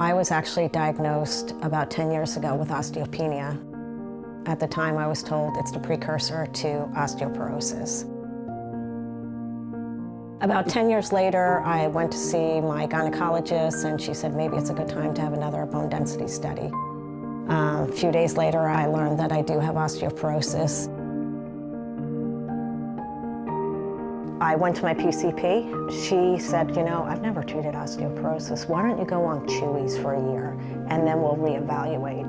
I was actually diagnosed about 10 years ago with osteopenia. At the time, I was told it's the precursor to osteoporosis. About 10 years later, I went to see my gynecologist, and she said maybe it's a good time to have another bone density study. A few days later, I learned that I do have osteoporosis. I went to my PCP. She said, you know, I've never treated osteoporosis. Why don't you go on Chewies for a year, and then we'll reevaluate.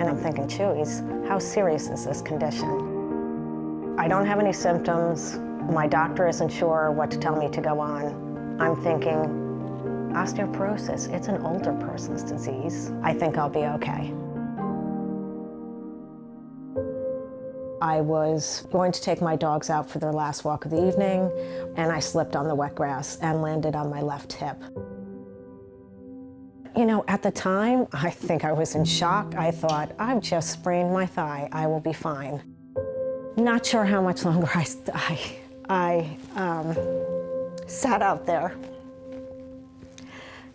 And I'm thinking, Chewies, how serious is this condition? I don't have any symptoms. My doctor isn't sure what to tell me to go on. I'm thinking, osteoporosis, it's an older person's disease. I think I'll be okay. I was going to take my dogs out for their last walk of the evening, and I slipped on the wet grass and landed on my left hip. You know, at the time, I think I was in shock. I thought, I've just sprained my thigh. I will be fine. Not sure how much longer I sat out there.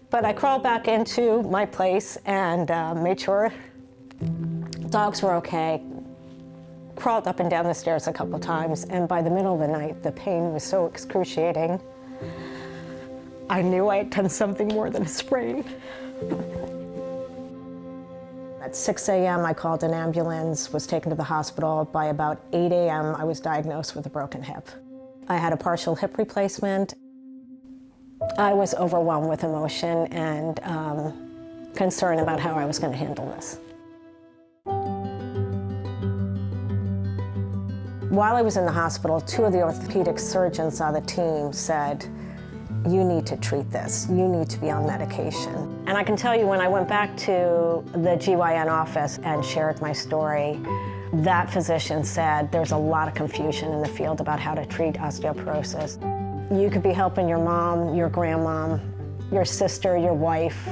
But I crawled back into my place and made sure dogs were okay. Crawled up and down the stairs a couple times, and by the middle of the night, the pain was so excruciating. I knew I had done something more than a sprain. At 6 a.m., I called an ambulance, was taken to the hospital. By about 8 a.m., I was diagnosed with a broken hip. I had a partial hip replacement. I was overwhelmed with emotion and concern about how I was going to handle this. While I was in the hospital, 2 of the orthopedic surgeons on the team said, you need to treat this. You need to be on medication. And I can tell you, when I went back to the GYN office and shared my story, that physician said there's a lot of confusion in the field about how to treat osteoporosis. You could be helping your mom, your grandmom, your sister, your wife,